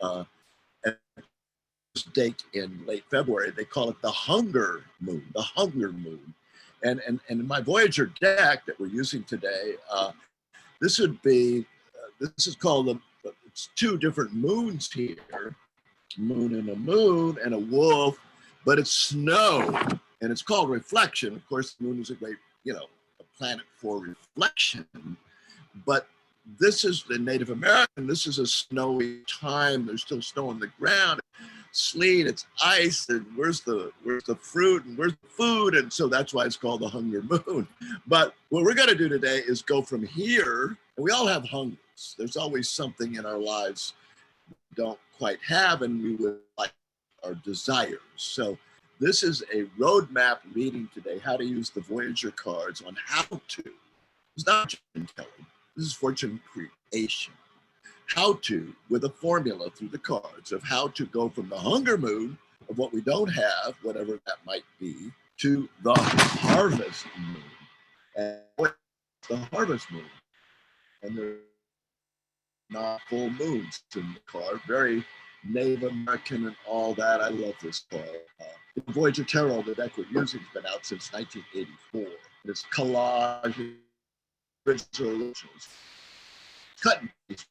at this date in late February. They call it the hunger moon, the hunger moon. And in my Voyager deck that we're using today, this would be, this is called, it's two different moons here, moon and a wolf, but it's snow, and it's called reflection. Of course, the moon is a great, a planet for reflection, but this is the Native American, this is a snowy time. There's still snow on the ground, sleet, it's ice, and where's the fruit and where's the food? And so that's why it's called the hunger moon. But what we're gonna do today is go from here, and we all have hungers. There's always something in our lives we don't quite have, and we would like our desires. So this is a roadmap reading today, how to use the Voyager cards on how to. It's not fortune telling, this is fortune creation. How to, with a formula through the cards of how to go from the hunger moon of what we don't have, whatever that might be, to the harvest moon. And the harvest moon. And there's not full moons in the card, very Native American and all that. I love this card. The Voyager Tarot, the deck we're using, has been out since 1984. It's collage, originals, cut and paste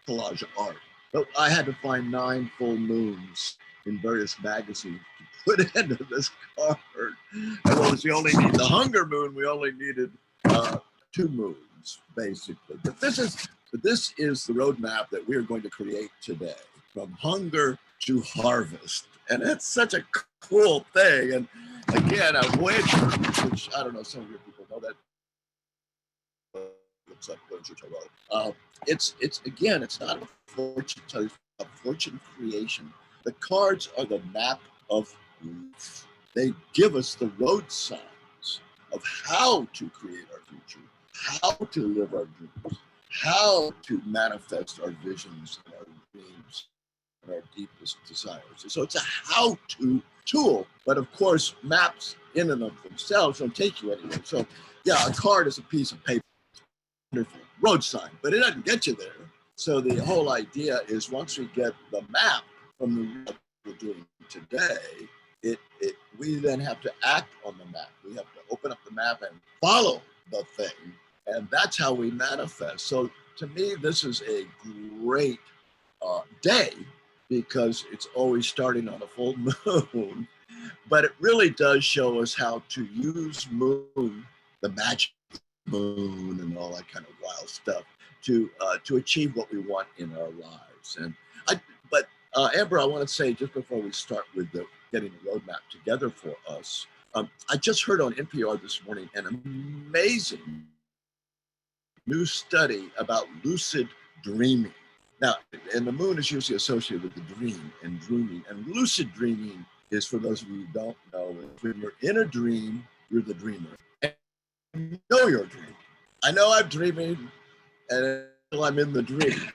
collage art. But I had to find 9 full moons in various magazines to put into this card. And well, we only need the hunger moon. We only needed 2 moons, basically. But this is the roadmap that we are going to create today, from hunger to harvest. And it's such a cool thing. And again, a Voyager, which I don't know, some of your people know that. Looks like Voyager Tarot. It's again, it's not a fortune telling, it's a fortune creation. The cards are the map of life. They give us the road signs of how to create our future, how to live our dreams, how to manifest our visions and our dreams and our deepest desires. So it's a how-to tool, but of course, maps in and of themselves don't take you anywhere. So yeah, a card is a piece of paper, wonderful road sign, but it doesn't get you there. So the whole idea is once we get the map from the road we're doing today, we then have to act on the map. We have to open up the map and follow the thing, and that's how we manifest. So to me, this is a great day because it's always starting on a full moon, but it really does show us how to use moon, the magic moon and all that kind of wild stuff to achieve what we want in our lives. And Amber, I want to say just before we start with getting the roadmap together for us, I just heard on NPR this morning an amazing new study about lucid dreaming. Now, and the moon is usually associated with the dream and dreaming, and lucid dreaming is, for those of you who don't know, when you're in a dream, you're the dreamer. You know you're dreaming. I know I'm dreaming until I'm in the dream,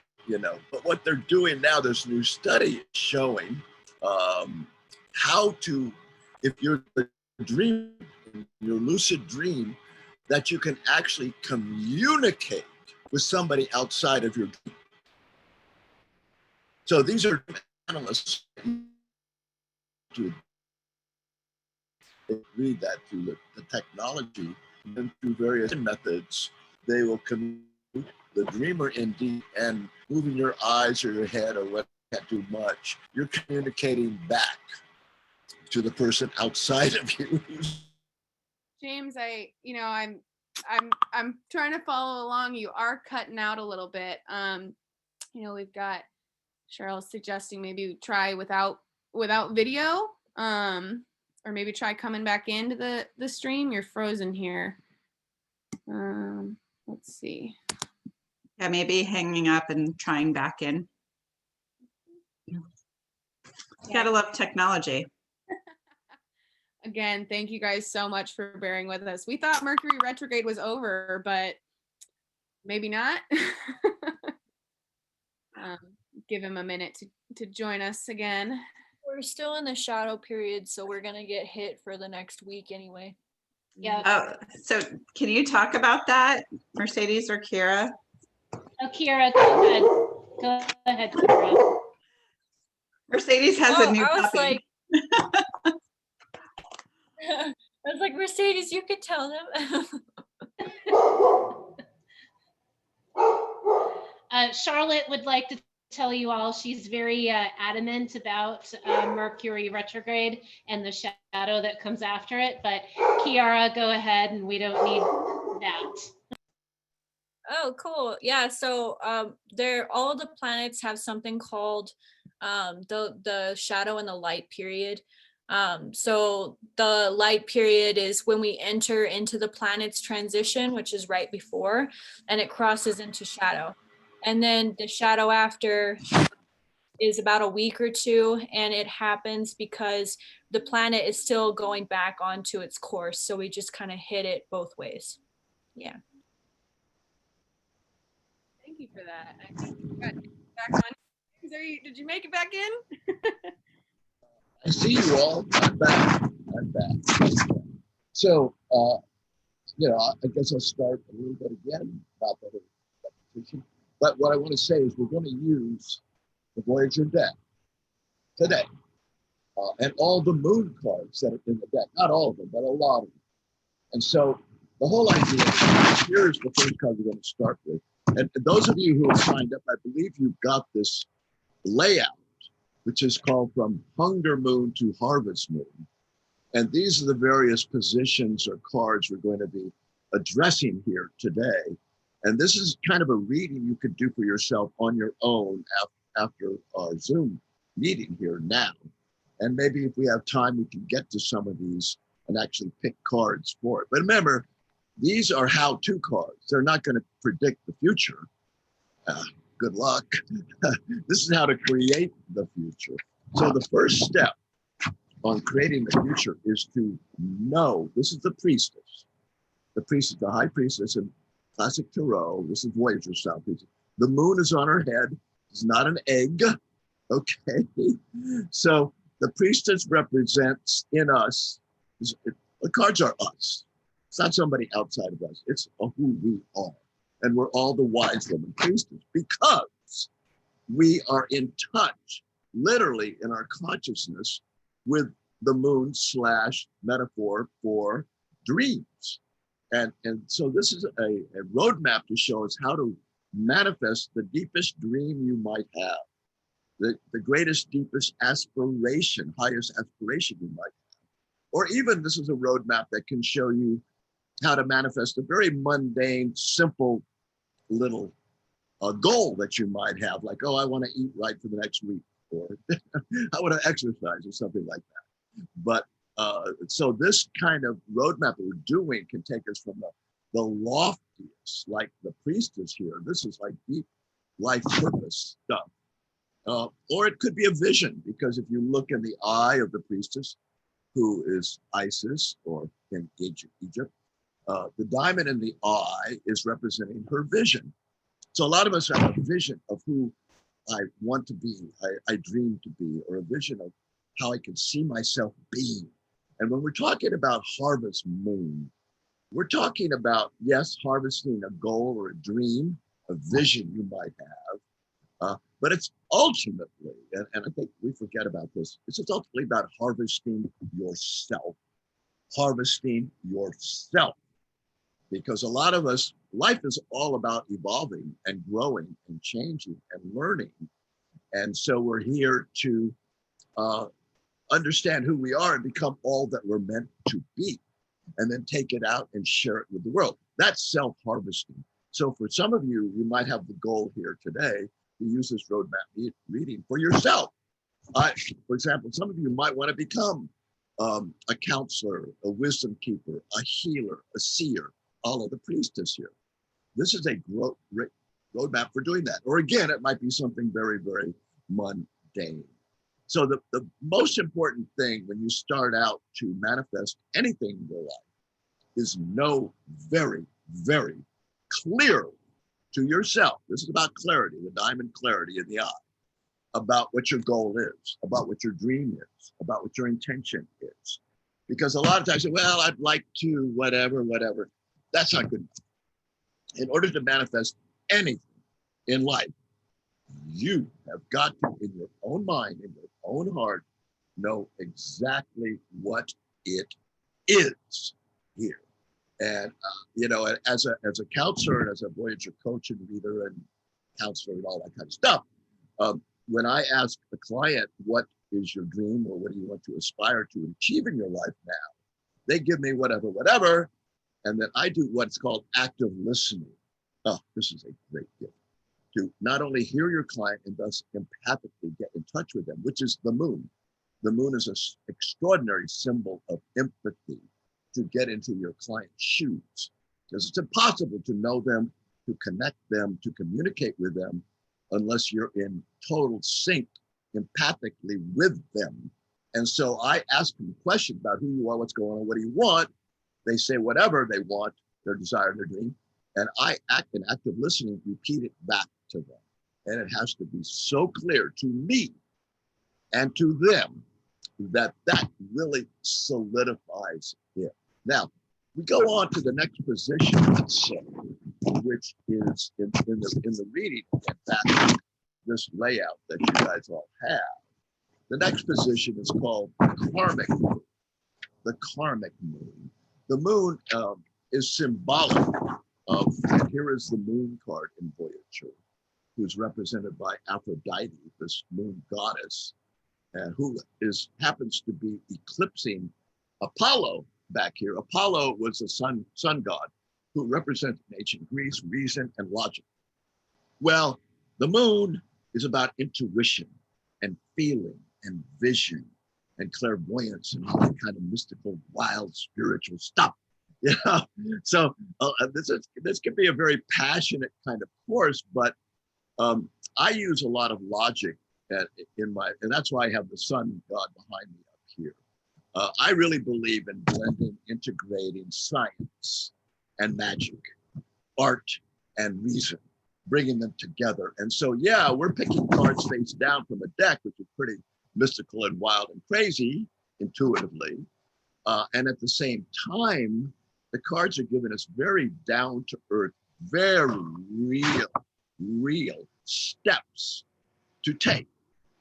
But what they're doing now, this new study showing how to, if you're the dream, your lucid dream, that you can actually communicate with somebody outside of your dream. So these are analysts to read that through the technology. And through various methods, they will communicate the dreamer indeed, and moving your eyes or your head or what can't do much, you're communicating back to the person outside of you. James, I'm trying to follow along. You are cutting out a little bit. We've got Cheryl suggesting maybe try without video. Or maybe try coming back into the stream. You're frozen here. Let's see. Yeah, maybe hanging up and trying back in. Yeah. Gotta love technology. Again, thank you guys so much for bearing with us. We thought Mercury retrograde was over, but maybe not. Give him a minute to join us again. We're still in the shadow period, so we're gonna get hit for the next week anyway. Yeah. Oh, so can you talk about that, Mercedes or Kira? Oh, Kira, go ahead. Go ahead, Kira. Mercedes has a new I was puppy. like, I was like, Mercedes, you could tell them. Charlotte would like to tell you all she's very adamant about Mercury retrograde and the shadow that comes after it. But Kiara, go ahead, and we don't need that. Oh, cool. Yeah. So all the planets have something called the shadow and the light period. So the light period is when we enter into the planet's transition, which is right before, and it crosses into shadow. And then the shadow after is about a week or two, and it happens because the planet is still going back onto its course. So we just kind of hit it both ways. Yeah. Thank you for that. I think we got back on. Did you make it back in? I see you all. I'm back. I'm back. So, I guess I'll start a little bit again about the repetition. But what I want to say is we're going to use the Voyager deck today. And all the moon cards that are in the deck. Not all of them, but a lot of them. And so the whole idea is, here's the first card we're going to start with. And those of you who have signed up, I believe you've got this layout, which is called From Hunger Moon to Harvest Moon. And these are the various positions or cards we're going to be addressing here today. And this is kind of a reading you could do for yourself on your own after our Zoom meeting here now. And maybe if we have time, we can get to some of these and actually pick cards for it. But remember, these are how-to cards. They're not going to predict the future. Good luck. This is how to create the future. So the first step on creating the future is to know. This is the priestess. The priestess, the high priestess in classic tarot. This is Voyager style priestess. The moon is on her head. It's not an egg. Okay. So the priestess represents in us. The cards are us. It's not somebody outside of us. It's who we are. And we're all the wise woman priestess because we are in touch, literally in our consciousness, with the moon / metaphor for dreams. And so this is a roadmap to show us how to manifest the deepest dream you might have, the greatest, deepest aspiration, highest aspiration you might have. Or even this is a roadmap that can show you how to manifest a very mundane, simple little goal that you might have, like, oh, I want to eat right for the next week, or I want to exercise or something like that. But so this kind of roadmap that we're doing can take us from the loftiest, like the priestess here. This is like deep life purpose stuff. Or it could be a vision, because if you look in the eye of the priestess, who is Isis, or in Egypt, the diamond in the eye is representing her vision. So a lot of us have a vision of who I want to be, I dream to be, or a vision of how I can see myself being. And when we're talking about harvest moon, we're talking about, yes, harvesting a goal or a dream, a vision you might have, but it's ultimately, and I think we forget about this, it's ultimately about harvesting yourself. Harvesting yourself. Because a lot of us, life is all about evolving and growing and changing and learning. And so we're here to understand who we are and become all that we're meant to be, and then take it out and share it with the world. That's self-harvesting. So for some of you, you might have the goal here today to use this roadmap reading for yourself. For example, some of you might want to become a counselor, a wisdom keeper, a healer, a seer, all of the priestess here. This is a roadmap for doing that. Or again, it might be something very, very mundane. So the most important thing when you start out to manifest anything in your life is know very, very clearly to yourself. This is about clarity, the diamond clarity in the eye, about what your goal is, about what your dream is, about what your intention is. Because a lot of times, well, I'd like to whatever. That's not good enough. In order to manifest anything in life, you have got to, in your own mind, in your own heart, know exactly what it is here. And you know, as a counselor and as a Voyager coach and reader and counselor and all that kind of stuff, when I ask the client, what is your dream or what do you want to aspire to achieve in your life now? They give me whatever, and then I do what's called active listening. Oh, this is a great gift. To not only hear your client and thus empathically get in touch with them, which is the moon. The moon is an extraordinary symbol of empathy to get into your client's shoes, because it's impossible to know them, to connect them, to communicate with them, unless you're in total sync empathically with them. And so I ask them questions about who you are, what's going on, what do you want? They say whatever they want, their desire, their dream. And I act in active listening, repeat it back to them. And it has to be so clear to me and to them that that really solidifies it. Now, we go on to the next position, let's say, which is in the reading, in fact, this layout that you guys all have. The next position is called Karmic Moon. The Karmic Moon. The moon is symbolic of, and here is the moon card in Voyager, who's represented by Aphrodite, this moon goddess, and who happens to be eclipsing Apollo back here. Apollo was a sun god who represents in ancient Greece reason and logic. Well, the moon is about intuition and feeling and vision and clairvoyance and all that kind of mystical, wild, spiritual stuff. You know? So this can be a very passionate kind of course, but I use a lot of logic and that's why I have the sun god behind me up here. I really believe in blending, integrating science and magic, art and reason, bringing them together. And so, yeah, we're picking cards face down from a deck, which is pretty mystical and wild and crazy intuitively. And at the same time, the cards are giving us very down to earth, very real steps to take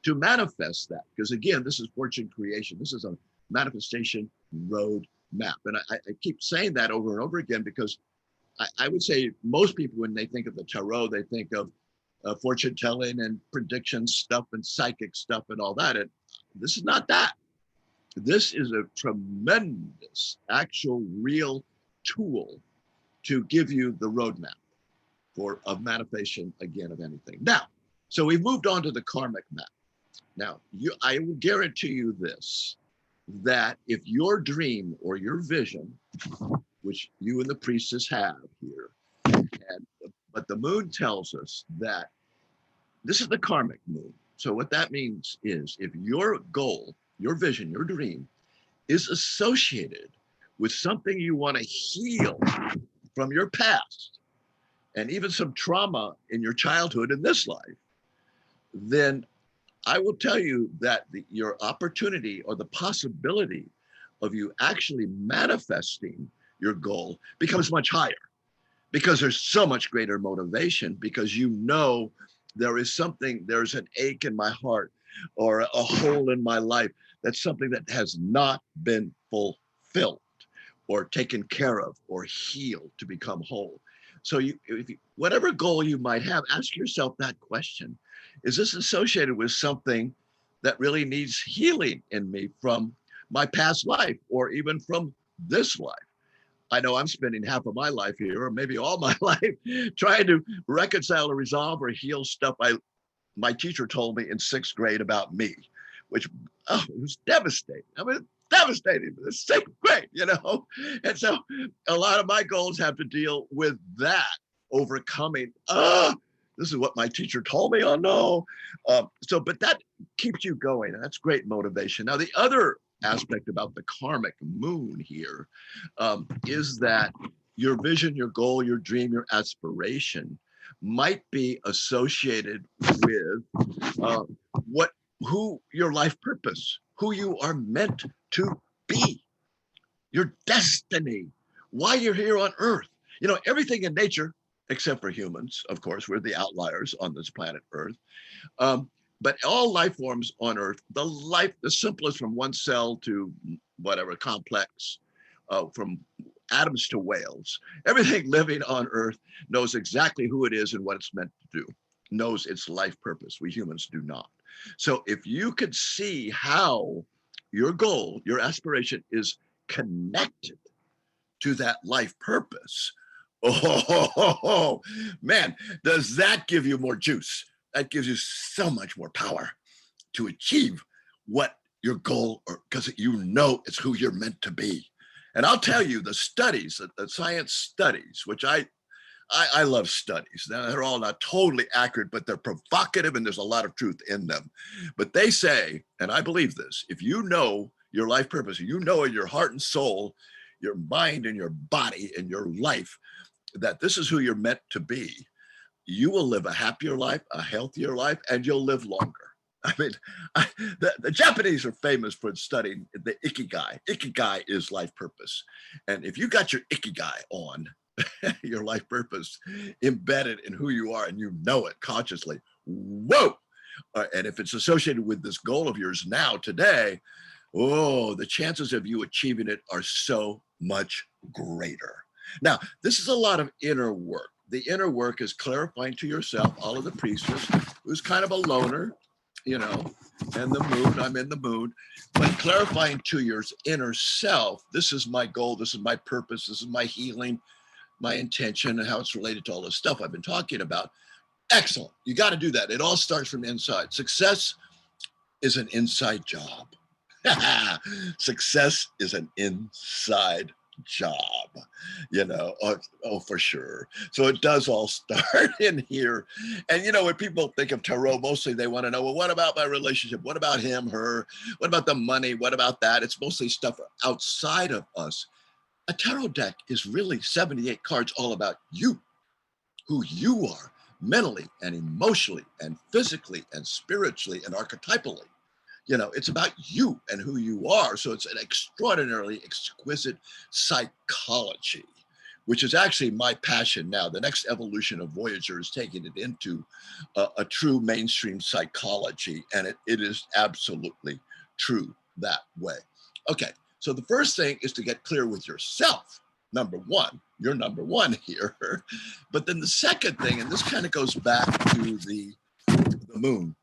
to manifest that. Because again, this is fortune creation. This is a manifestation road map. And I keep saying that over and over again, because I would say most people, when they think of the tarot, they think of fortune telling and prediction stuff and psychic stuff and all that. And this is not that. This is a tremendous, actual, real tool to give you the roadmap for a manifestation, again, of anything. Now, so we've moved on to the karmic map. Now, I will guarantee you this, that if your dream or your vision, which you and the priestess have here, but the moon tells us that this is the karmic moon. So what that means is if your goal, your vision, your dream is associated with something you want to heal from your past and even some trauma in your childhood in this life, then I will tell you that your opportunity or the possibility of you actually manifesting your goal becomes much higher, because there's so much greater motivation, because you know there's an ache in my heart or a hole in my life. That's something that has not been fulfilled or taken care of or healed to become whole. So whatever goal you might have, ask yourself that question. Is this associated with something that really needs healing in me from my past life or even from this life? I know I'm spending half of my life here, or maybe all my life, trying to reconcile or resolve or heal stuff my teacher told me in 6th grade about me, which it was devastating. I mean, devastating. The 6th grade, you know? And so a lot of my goals have to deal with that, overcoming, this is what my teacher told me, oh no. But that keeps you going, and that's great motivation. Now, the other aspect about the karmic moon here is that your vision, your goal, your dream, your aspiration might be associated with who your life purpose, who you are meant to be, your destiny, why you're here on Earth. You know, everything in nature, except for humans, of course, we're the outliers on this planet Earth. but all life forms on Earth, the simplest from one cell to whatever complex, from atoms to whales, everything living on Earth knows exactly who it is and what it's meant to do, knows its life purpose. We humans do not. So if you could see how your goal, your aspiration is connected to that life purpose, oh man, does that give you more juice? That gives you so much more power to achieve what your goal, or because you know it's who you're meant to be. And I'll tell you, the studies, the science studies, which I love studies. Now, they're all not totally accurate, but they're provocative and there's a lot of truth in them. But they say, and I believe this, if you know your life purpose, you know in your heart and soul, your mind and your body and your life, that this is who you're meant to be, you will live a happier life, a healthier life, and you'll live longer. I mean, the Japanese are famous for studying the ikigai. Ikigai is life purpose. And if you got your ikigai on, your life purpose embedded in who you are and you know it consciously, whoa. And if it's associated with this goal of yours now, today, oh, the chances of you achieving it are so much greater. Now, this is a lot of inner work. The inner work is clarifying to yourself, all of the priestess, who's kind of a loner, you know, and the moon, I'm in the moon, but clarifying to your inner self, this is my goal, this is my purpose, this is my healing, my intention, and how it's related to all this stuff I've been talking about. Excellent. You got to do that. It all starts from inside. Success is an inside job. Success is an inside job, you know, oh, for sure. So it does all start in here. And, you know, when people think of tarot, mostly they want to know, well, what about my relationship? What about him, her? What about the money? What about that? It's mostly stuff outside of us. A tarot deck is really 78 cards all about you, who you are mentally and emotionally and physically and spiritually and archetypally. You know, it's about you and who you are. So it's an extraordinarily exquisite psychology, which is actually my passion now. The next evolution of Voyager is taking it into a true mainstream psychology. And it is absolutely true that way. Okay, so the first thing is to get clear with yourself. Number one, you're number one here. But then the second thing, and this kind of goes back to the moon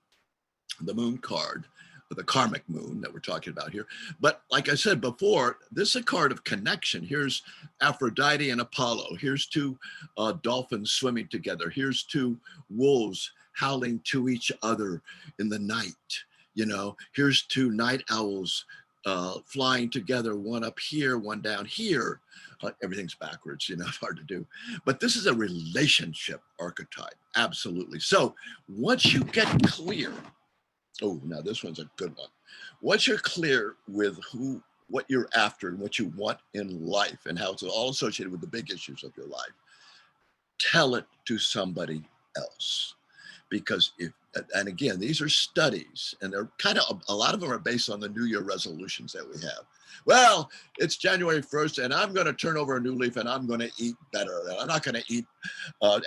card, the karmic moon that we're talking about here. But like I said before, this is a card of connection. Here's Aphrodite and Apollo. Here's two dolphins swimming together. Here's two wolves howling to each other in the night. You know, here's two night owls flying together, one up here, one down here. Everything's backwards, you know, it's hard to do. But this is a relationship archetype, absolutely. So once you get clear, oh, now this one's a good one. Once you're clear with what you're after and what you want in life and how it's all associated with the big issues of your life, tell it to somebody else. Because and again, these are studies and they're kind of, a lot of them are based on the New Year resolutions that we have. Well, it's January 1st and I'm going to turn over a new leaf and I'm going to eat better. And I'm not going to eat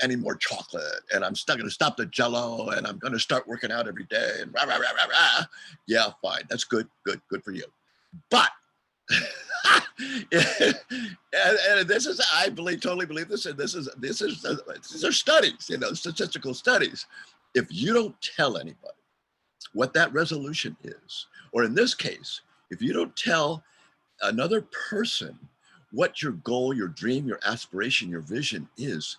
any more chocolate. And I'm still going to stop the Jell-O and I'm going to start working out every day and rah, rah, rah, rah, rah. Yeah, fine. That's good for you. But, and this is, I totally believe this. And these are studies, you know, statistical studies. If you don't tell anybody what that resolution is, or in this case, if you don't tell another person what your goal, your dream, your aspiration, your vision is,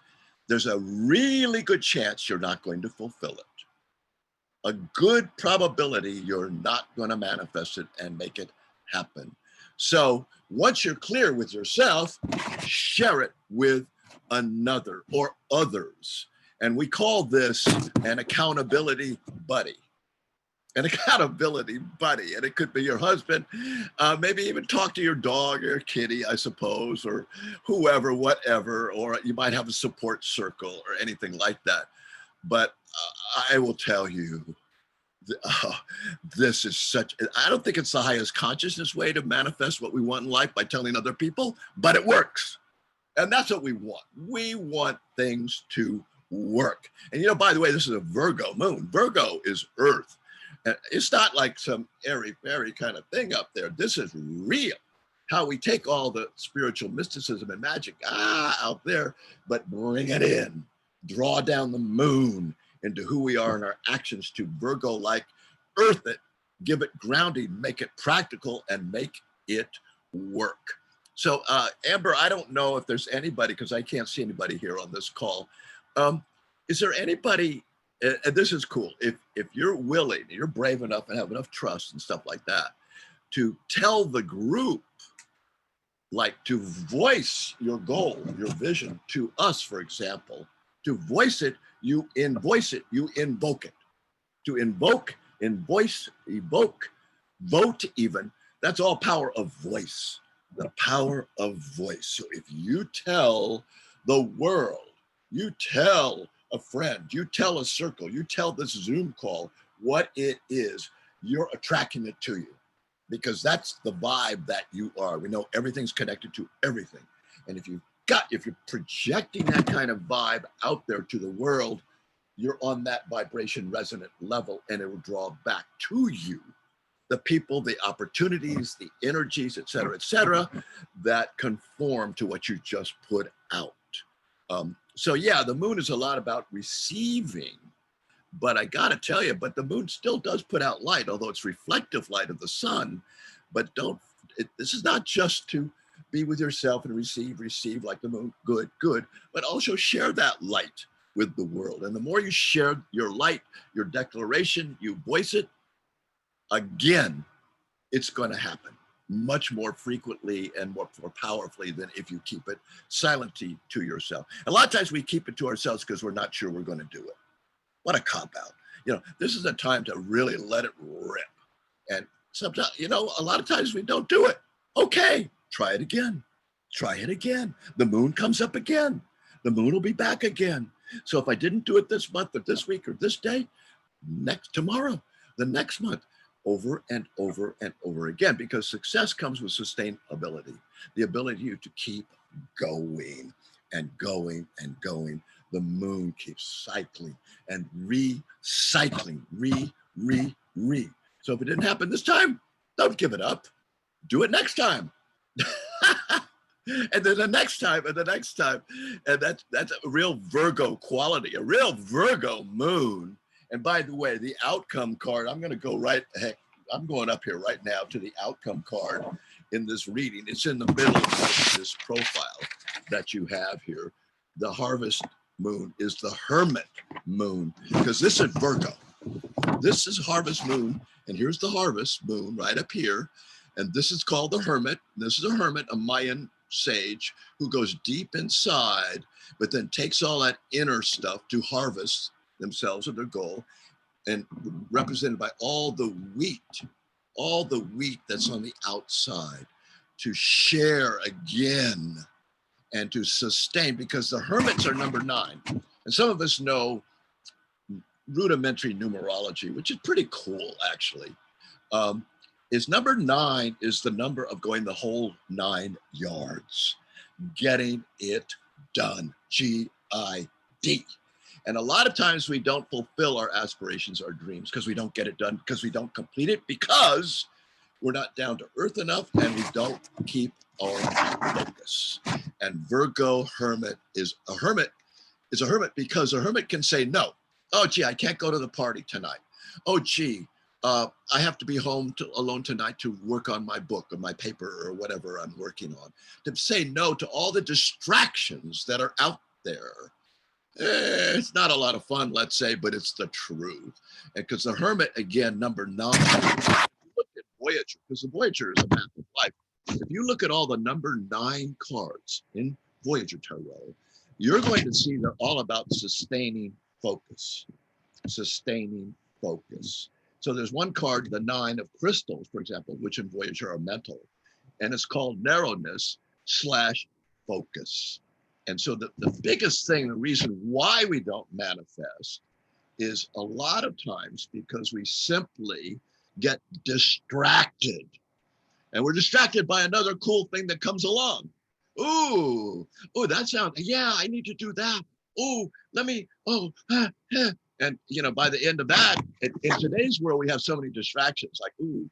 there's a really good chance you're not going to fulfill it. A good probability you're not going to manifest it and make it happen. So once you're clear with yourself, share it with another or others. And we call this an accountability buddy. An accountability buddy. And it could be your husband, maybe even talk to your dog or kitty, I suppose, or whoever, whatever, or you might have a support circle or anything like that. But I will tell you, this is such, I don't think it's the highest consciousness way to manifest what we want in life by telling other people, but it works. And that's what we want. We want things to work. And you know, by the way, this is a Virgo moon. Virgo is earth. And it's not like some airy fairy kind of thing up there. This is real. How we take all the spiritual mysticism and magic out there, but bring it in, draw down the moon into who we are in our actions to Virgo-like earth it, give it grounding, make it practical, and make it work. So Amber, I don't know if there's anybody, because I can't see anybody here on this call. Is there anybody, and this is cool, if you're willing, you're brave enough and have enough trust and stuff like that, to tell the group, like to voice your goal, your vision to us, for example, to voice it, you invoice it, you invoke it. To invoke, invoice, evoke, vote even, that's all power of voice, the power of voice. So if you tell the world, you tell a friend, you tell a circle, you tell this Zoom call what it is, you're attracting it to you, because that's the vibe that you are. We know everything's connected to everything. And if you're projecting that kind of vibe out there to the world, you're on that vibration resonant level, and it will draw back to you the people, the opportunities, the energies, et cetera, that conform to what you just put out. So yeah, the moon is a lot about receiving, but I gotta tell you, but the moon still does put out light, although it's reflective light of the sun. But this is not just to be with yourself and receive like the moon, good, but also share that light with the world. And the more you share your light, your declaration, you voice it, again, it's going to happen much more frequently and more powerfully than if you keep it silently to yourself. A lot of times we keep it to ourselves because we're not sure we're going to do it. What a cop out. You know, this is a time to really let it rip. And sometimes, you know, a lot of times we don't do it. Okay, try it again. Try it again. The moon comes up again. The moon will be back again. So if I didn't do it this month or this week or this day, tomorrow, the next month, over and over and over again, because success comes with sustainability, the ability to keep going and going and going. The moon keeps cycling and recycling, re. So if it didn't happen this time, don't give it up. Do it next time. And then the next time, and the next time. And that's a real Virgo quality, a real Virgo moon. And by the way, the outcome card, I'm going up here right now to the outcome card in this reading. It's in the middle of this profile that you have here. The harvest moon is the hermit moon, because this is Virgo. This is harvest moon, and here's the harvest moon right up here. And this is called the hermit. This is a hermit, a Mayan sage who goes deep inside, but then takes all that inner stuff to harvest themselves or their goal, and represented by all the wheat that's on the outside, to share again and to sustain, because the hermits are number 9. And some of us know rudimentary numerology, which is pretty cool actually. Is number 9 is the number of going the whole 9 yards, getting it done, G-I-D. And a lot of times we don't fulfill our aspirations, our dreams, because we don't get it done, because we don't complete it, because we're not down to earth enough, and we don't keep our focus. And Virgo hermit is a hermit because a hermit can say no. Oh, gee, I can't go to the party tonight. Oh, gee, I have to be home alone tonight to work on my book or my paper or whatever I'm working on. To say no to all the distractions that are out there. It's not a lot of fun, let's say, but it's the truth. And because the hermit, again, number 9, look at Voyager, because the Voyager is a map of life. If you look at all the number 9 cards in Voyager Tarot, you're going to see they're all about sustaining focus. Sustaining focus. So there's one card, the 9 of crystals, for example, which in Voyager are mental, and it's called narrowness/focus. And so the biggest thing, the reason why we don't manifest is a lot of times because we simply get distracted. And we're distracted by another cool thing that comes along. Ooh, that sounds, yeah, I need to do that. Oh, let me, And, you know, by the end of that, in today's world, we have so many distractions like, ooh,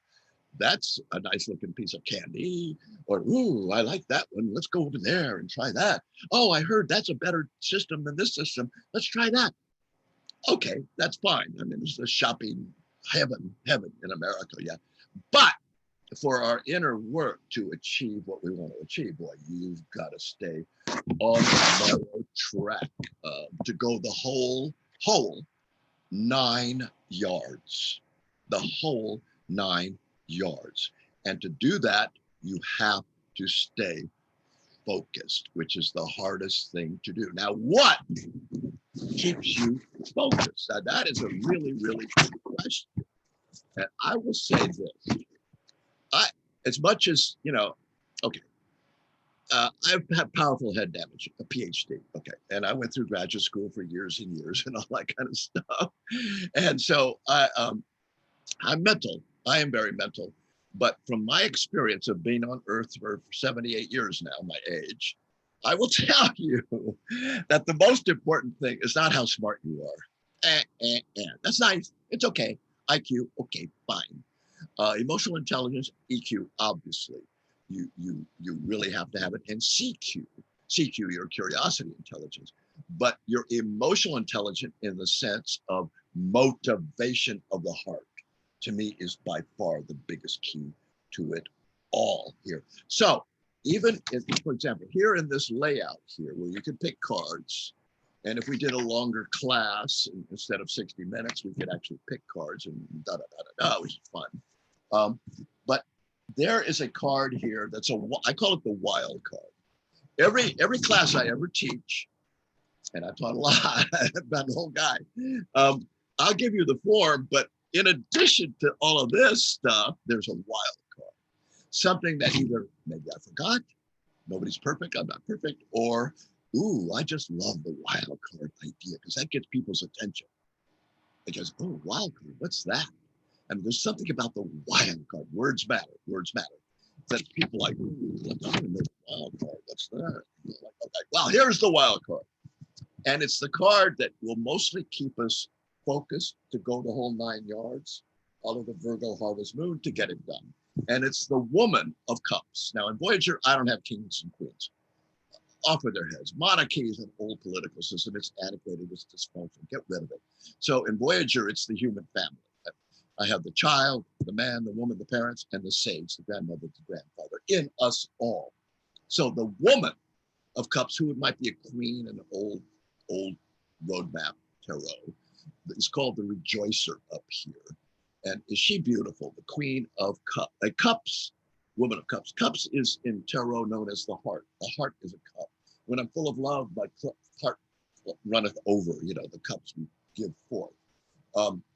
that's a nice looking piece of candy, or, ooh, I like that one. Let's go over there and try that. Oh, I heard that's a better system than this system. Let's try that. Okay, that's fine. I mean, it's a shopping heaven in America, yeah. But for our inner work to achieve what we want to achieve, boy, you've got to stay on the narrow track to go the whole 9 yards, the whole 9 yards. And to do that, you have to stay focused, which is the hardest thing to do. Now, what keeps you focused? Now, that is a really, really good question. And I will say this, as much as, you know, okay, I've had powerful head damage, a PhD, okay, and I went through graduate school for years and years and all that kind of stuff. And so I'm mental, I am very mental, but from my experience of being on Earth for 78 years now, my age, I will tell you that the most important thing is not how smart you are. That's nice, it's okay. IQ, okay, fine. Emotional intelligence, EQ, obviously. You really have to have it. And CQ, your curiosity intelligence. But your emotional intelligence in the sense of motivation of the heart, to me, is by far the biggest key to it all here. So even if, for example, here in this layout here, where you could pick cards, and if we did a longer class, instead of 60 minutes, we could actually pick cards and which is fun. But there is a card here that's I call it the wild card. Every class I ever teach, and I taught a lot, about the whole guy, I'll give you the form, but in addition to all of this stuff, there's a wild card. Something that either maybe I forgot, nobody's perfect, I'm not perfect, or ooh, I just love the wild card idea because that gets people's attention. It goes, oh, wild card, what's that? And there's something about the wild card. Words matter. That people like, ooh, I don't know the wild card. What's that? Like, okay, well, here's the wild card. And it's the card that will mostly keep us focused to go the whole 9 yards out of the Virgo harvest moon to get it done. And it's the woman of cups. Now in Voyager, I don't have kings and queens. Off with their heads. Monarchy is an old political system. It's antiquated, it's dysfunctional. Get rid of it. So in Voyager, it's the human family. I have the child, the man, the woman, the parents, and the sage, the grandmother, the grandfather, in us all. So the woman of cups, who might be a queen in an old roadmap tarot, is called the rejoicer up here. And is she beautiful? The queen of cups, cups, woman of cups. Cups is in tarot known as the heart. The heart is a cup. When I'm full of love, my heart runneth over, you know, the cups we give forth.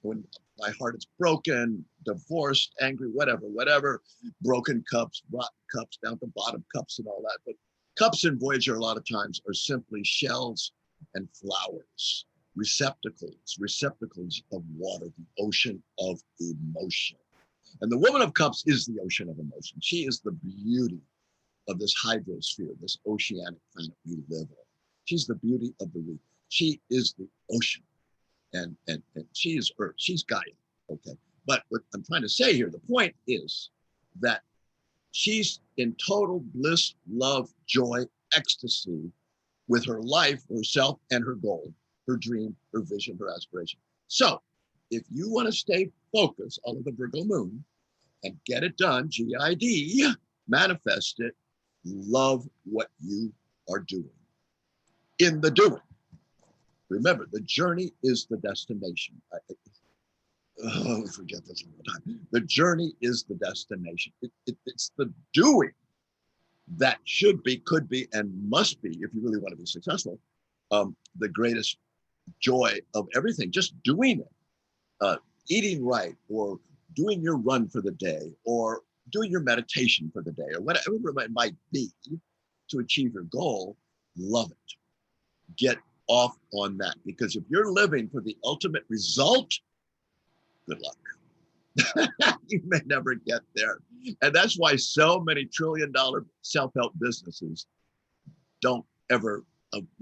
When my heart is broken, divorced, angry, whatever, broken cups, rotten cups, down to bottom cups and all that. But cups in Voyager a lot of times are simply shells and flowers, receptacles of water, the ocean of emotion. And the woman of cups is the ocean of emotion. She is the beauty of this hydrosphere, this oceanic planet we live on. She's the beauty of the reef. She is the ocean. And she is Earth, she's Gaia, okay? But what I'm trying to say here, the point is that she's in total bliss, love, joy, ecstasy with her life, herself, and her goal, her dream, her vision, her aspiration. So if you want to stay focused on the Virgo moon and get it done, GID, manifest it, love what you are doing. In the doing. Remember, the journey is the destination. Forget this all the time. The journey is the destination. It's the doing that should be, could be, and must be, if you really want to be successful, the greatest joy of everything. Just doing it, eating right, or doing your run for the day, or doing your meditation for the day, or whatever it might be to achieve your goal. Love it. Get off on that, because if you're living for the ultimate result, good luck. You may never get there. And that's why so many trillion-dollar self-help businesses don't ever,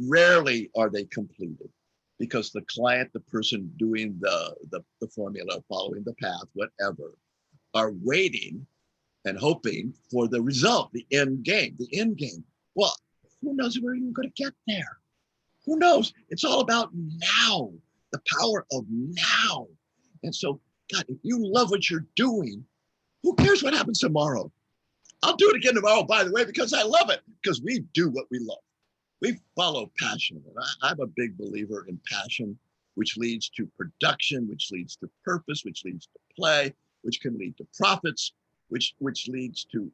rarely are they completed, because the client, the person doing the formula, following the path, whatever, are waiting and hoping for the result, the end game, the end game. Well, who knows where you're going to get there? Who knows? It's all about now, the power of now. And so, God, if you love what you're doing, who cares what happens tomorrow? I'll do it again tomorrow, by the way, because I love it, because we do what we love. We follow passion. And I'm a big believer in passion, which leads to production, which leads to purpose, which leads to play, which can lead to profits, which leads to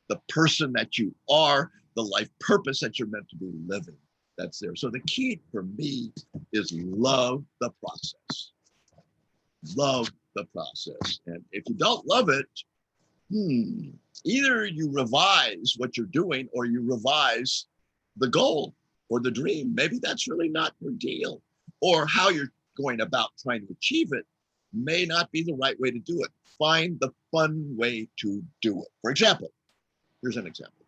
the person that you are, the life purpose that you're meant to be living. That's there. So the key for me is love the process. Love the process. And if you don't love it, either you revise what you're doing or you revise the goal or the dream. Maybe that's really not your deal, or how you're going about trying to achieve it may not be the right way to do it. Find the fun way to do it. For example, here's an example.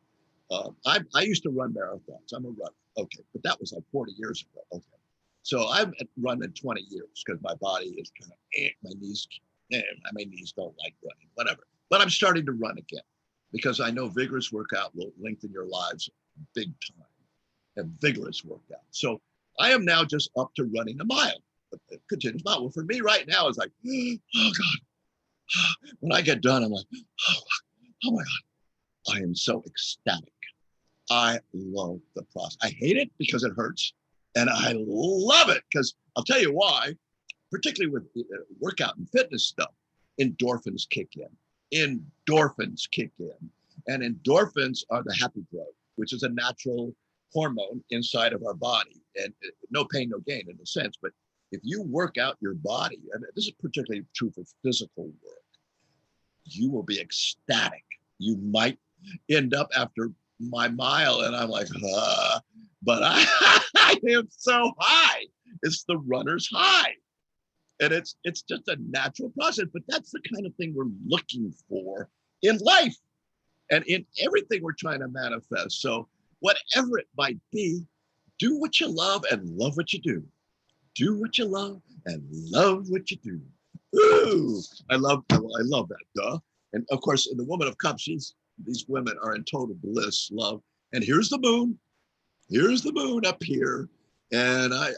I used to run marathons. I'm a runner. Okay, but that was like 40 years ago. Okay. So I've run in 20 years because my body is kind of, my knees don't like running, whatever. But I'm starting to run again because I know vigorous workout will lengthen your lives big time, and vigorous workout. So I am now just up to running a mile, a continuous mile. Well, for me right now, it's like, oh God. When I get done, I'm like, oh my God, I am so ecstatic. I love the process. I hate it because it hurts, and I love it because I'll tell you why, particularly with workout and fitness stuff, endorphins kick in. Endorphins kick in. And endorphins are the happy drug, which is a natural hormone inside of our body. And no pain, no gain in a sense. But if you work out your body, and this is particularly true for physical work, you will be ecstatic. You might end up after my mile and I'm like, but I am so high. It's the runner's high. And it's just a natural process, but that's the kind of thing we're looking for in life and in everything we're trying to manifest. So whatever it might be, do what you love and love what you do. Do what you love and love what you do. Ooh, I love that, duh. And of course, in the Woman of Cups, these women are in total bliss, love. And here's the moon. Here's the moon up here. And I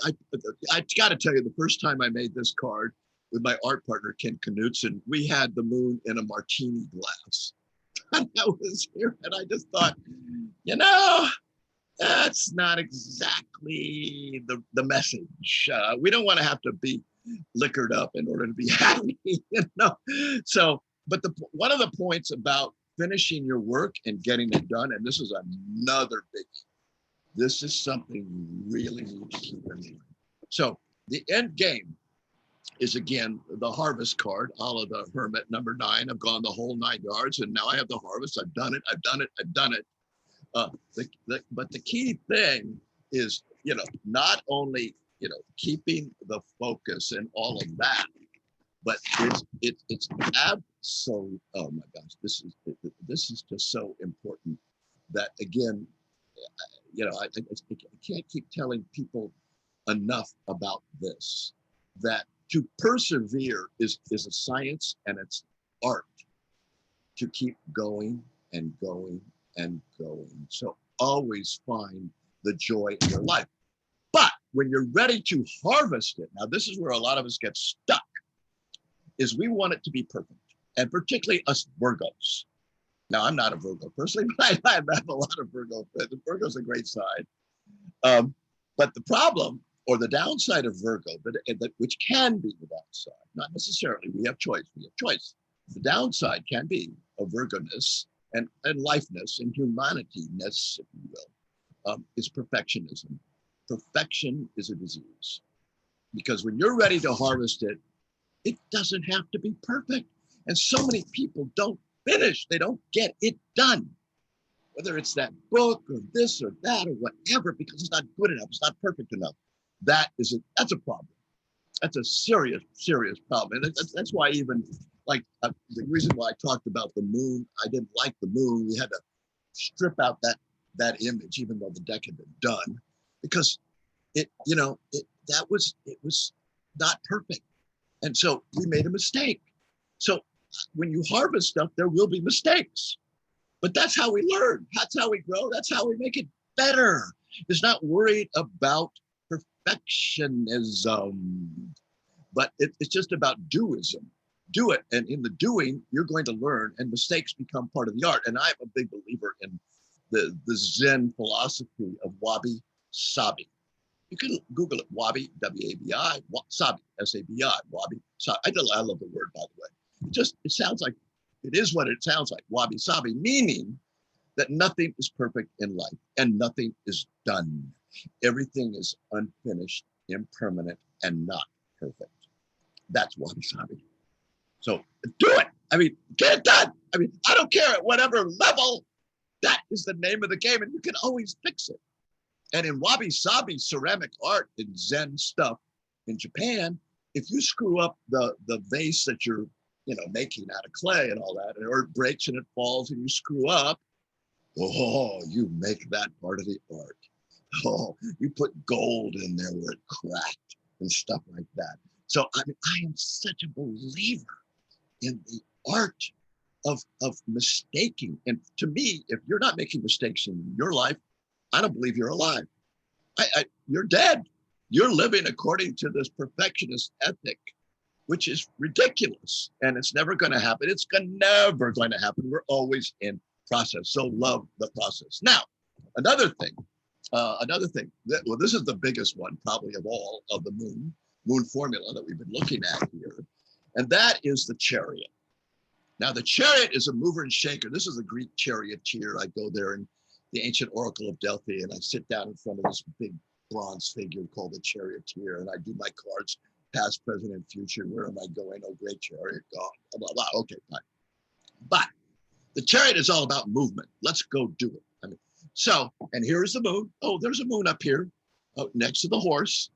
got to tell you, the first time I made this card with my art partner, Ken Knutson, we had the moon in a martini glass. And I was here and I just thought, that's not exactly the message. We don't want to have to be liquored up in order to be happy, So, but one of the points about finishing your work and getting it done, and this is another biggie. This is something you really need to keep in mind. So the end game is, again, the harvest card, a la the Hermit, number 9. I've gone the whole 9 yards, and now I have the harvest. I've done it. But the key thing is, not only, keeping the focus and all of that, but it's absolute. Oh my gosh, this is just so important that, again, I can't keep telling people enough about this, that to persevere is a science and it's art to keep going and going and going. So always find the joy in your life. But when you're ready to harvest it, now this is where a lot of us get stuck, is we want it to be perfect. And particularly us Virgos. Now, I'm not a Virgo personally, but I have a lot of Virgo. Virgo's a great sign. But the problem or the downside of Virgo, which can be the downside, not necessarily, we have choice. The downside can be a Virgo-ness and lifeness and humanity-ness, if you will, is perfectionism. Perfection is a disease. Because when you're ready to harvest it, it doesn't have to be perfect. And so many people don't finish. They don't get it done. Whether it's that book or this or that or whatever, because it's not good enough. It's not perfect enough. That's a problem. That's a serious, serious problem. And that's why even like the reason why I talked about the moon, I didn't like the moon. We had to strip out that image, even though the deck had been done, because the it was not perfect. And so we made a mistake. So when you harvest stuff, there will be mistakes. But that's how we learn. That's how we grow. That's how we make it better. It's not worried about perfectionism, but it's just about doism. Do it. And in the doing, you're going to learn, and mistakes become part of the art. And I'm a big believer in the Zen philosophy of wabi sabi. You can Google it, wabi, W-A-B-I, sabi, S-A-B-I, wabi sabi. I love the word, by the way. It sounds like, it is what it sounds like, wabi sabi, meaning that nothing is perfect in life and nothing is done. Everything is unfinished, impermanent, and not perfect. That's wabi sabi. So do it. I mean, get it done. I mean, I don't care at whatever level. That is the name of the game, and you can always fix it. And in wabi-sabi ceramic art and Zen stuff in Japan, if you screw up the vase that you're making out of clay and all that, or it breaks and it falls and you screw up, oh, you make that part of the art. Oh, you put gold in there where it cracked and stuff like that. So I mean, I am such a believer in the art of mistaking. And to me, if you're not making mistakes in your life, I don't believe you're alive. You're dead. You're living according to this perfectionist ethic, which is ridiculous. And it's never going to happen. It's never going to happen. We're always in process. So love the process. Now, another thing, this is the biggest one probably of all of the moon formula that we've been looking at here. And that is the chariot. Now, the chariot is a mover and shaker. This is a Greek charioteer. I go there in the ancient oracle of Delphi, and I sit down in front of this big bronze figure called the charioteer, and I do my cards, past, present, and future. Where am I going? Oh, great chariot, God, blah, blah, blah. Okay, fine. But the chariot is all about movement. Let's go do it. I mean, so, and here's the moon. Oh, there's a moon up here next to the horse.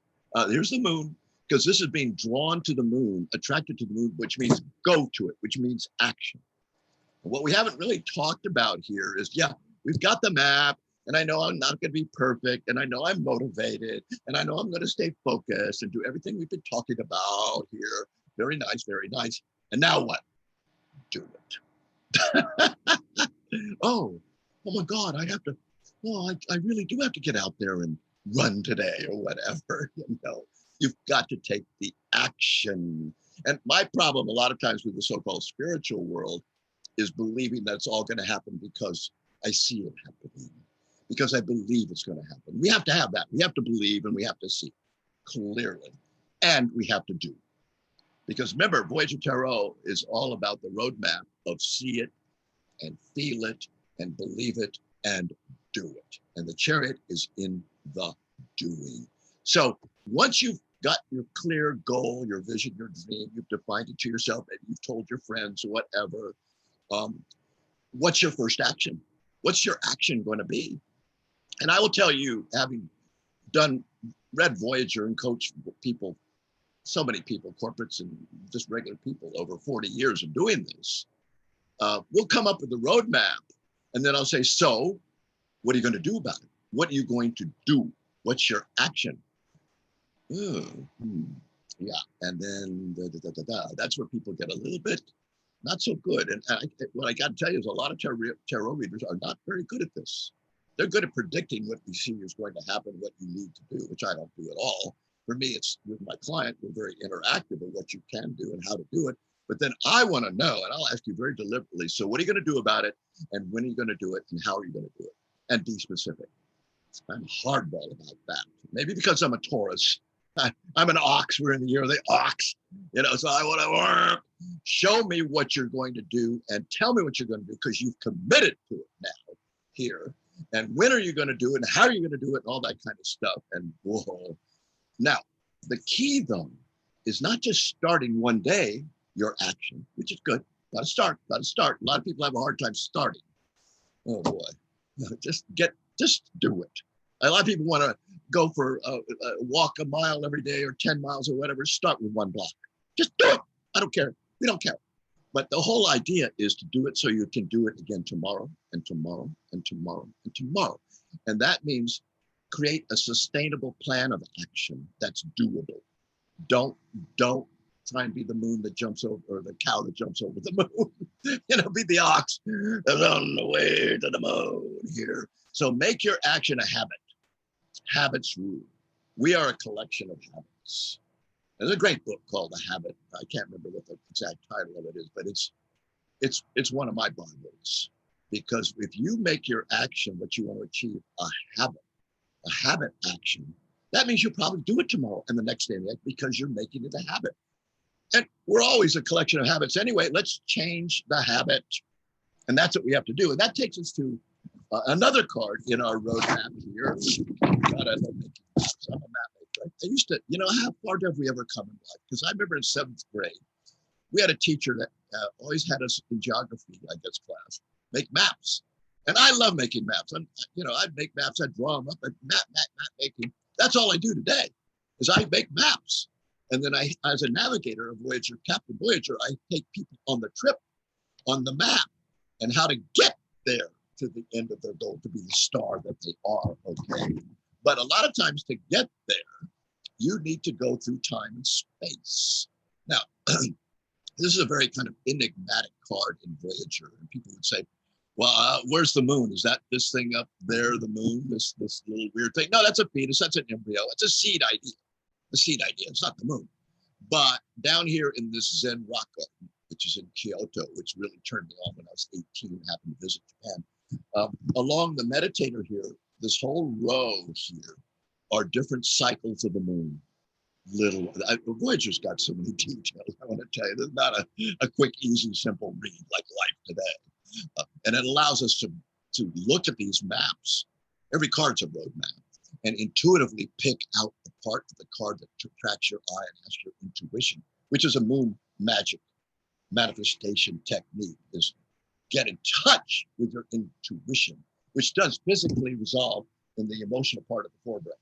Here's the moon, because this is being drawn to the moon, attracted to the moon, which means go to it, which means action. And what we haven't really talked about here is, yeah, we've got the map, and I know I'm not going to be perfect, and I know I'm motivated, and I know I'm going to stay focused and do everything we've been talking about here. Very nice, very nice. And now what? Do it. oh my God, I really do have to get out there and run today or whatever, You've got to take the action. And my problem a lot of times with the so-called spiritual world is believing that it's all going to happen because I see it happening, because I believe it's going to happen. We have to have that. We have to believe and we have to see clearly, and we have to do. Because remember, Voyager Tarot is all about the roadmap of see it and feel it and believe it and do it. And the chariot is in the doing. So once you've got your clear goal, your vision, your dream, you've defined it to yourself, and you've told your friends or whatever, what's your first action? What's your action going to be? And I will tell you, having read Voyager and coached people, so many people, corporates and just regular people over 40 years of doing this, we'll come up with the roadmap, and then I'll say, so what are you going to do about it? What are you going to do? What's your action? Yeah, and then that's where people get a little bit not so good. And what I got to tell you is a lot of tarot readers are not very good at this. They're good at predicting what we see is going to happen, what you need to do, which I don't do at all. For me, it's with my client, we're very interactive of what you can do and how to do it. But then I want to know, and I'll ask you very deliberately, so what are you going to do about it? And when are you going to do it? And how are you going to do it? And be specific. I'm hardball about that. Maybe because I'm a Taurus. I'm an ox. We're in the year of the ox, so I want to work. Show me what you're going to do and tell me what you're going to do, because you've committed to it now here. And when are you going to do it? And how are you going to do it? And all that kind of stuff. And whoa. Now, the key though is not just starting one day your action, which is good. Got to start. A lot of people have a hard time starting. Oh boy, just do it. A lot of people want to go for walk a mile every day or 10 miles or whatever. Start with one block. Just do it. I don't care. We don't care. But the whole idea is to do it so you can do it again tomorrow and tomorrow and tomorrow and tomorrow. And that means create a sustainable plan of action that's doable. Don't try and be the moon that jumps over, or the cow that jumps over the moon. Be the ox that's on the way to the moon here. So make your action a habit. Habits rule. We are a collection of habits. There's a great book called The Habit. I can't remember what the exact title of it is, but it's one of my Bibles. Because if you make your action what you want to achieve a habit action, that means you'll probably do it tomorrow and the next day because you're making it a habit. And we're always a collection of habits anyway. Let's change the habit. And that's what we have to do. And that takes us to another card in our roadmap here. God, I love making maps. I'm a map maker. I used to, how far have we ever come in life? Because I remember in 7th grade, we had a teacher that always had us in geography, I guess, class, make maps. And I love making maps. I'd make maps, I'd draw them up, and map making. That's all I do today, is I make maps. And then I, as a navigator of Voyager, Captain Voyager, I take people on the trip, on the map, and how to get there to the end of their goal, to be the star that they are, okay? But a lot of times to get there, you need to go through time and space. Now, this is a very kind of enigmatic card in Voyager. And people would say, well, where's the moon? Is that this thing up there, the moon, this little weird thing? No, that's a fetus, that's an embryo, it's a seed idea. The seed idea, it's not the moon. But down here in this Zen rock garden, which is in Kyoto, which really turned me on when I was 18 and happened to visit Japan. Along the meditator here, this whole row here are different cycles of the moon. Voyager's got so many details, I want to tell you. There's not a quick, easy, simple read like life today. And it allows us to look at these maps. Every card's a road map, and intuitively pick out the part of the card that attracts your eye and asks your intuition, which is a moon magic manifestation technique, is get in touch with your intuition, which does physically resolve in the emotional part of the forebrain.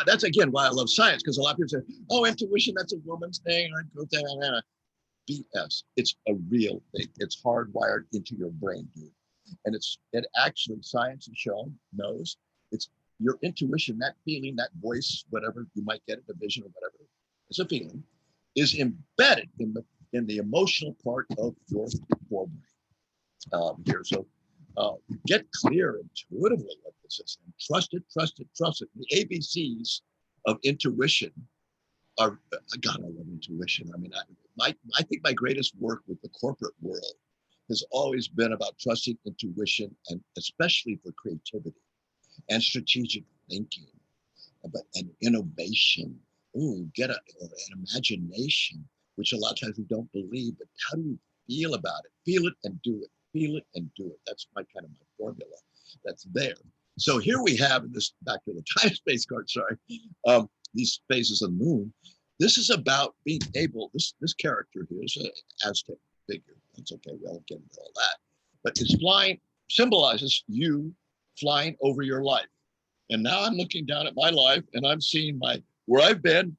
That's again why I love science, because a lot of people say, oh, intuition, that's a woman's thing. BS. It's a real thing. It's hardwired into your brain, dude. And it actually, science has shown, knows, it's your intuition, that feeling, that voice, whatever you might get, a vision or whatever, it's a feeling, is embedded in the emotional part of your forebrain here. So get clear intuitively what this is, and trust it. The ABCs of intuition are, God, I love intuition. I mean, I think my greatest work with the corporate world has always been about trusting intuition, and especially for creativity and strategic thinking, and innovation. Ooh, get an imagination, which a lot of times we don't believe, but how do we feel about it? Feel it and do it. Feel it and do it. That's my formula that's there. So here we have this, back to the time space card, sorry, these phases of the moon. This is about being able, this character here is an Aztec figure. That's okay, we won't get into all that. But it's flying, symbolizes you flying over your life. And now I'm looking down at my life and I'm seeing where I've been,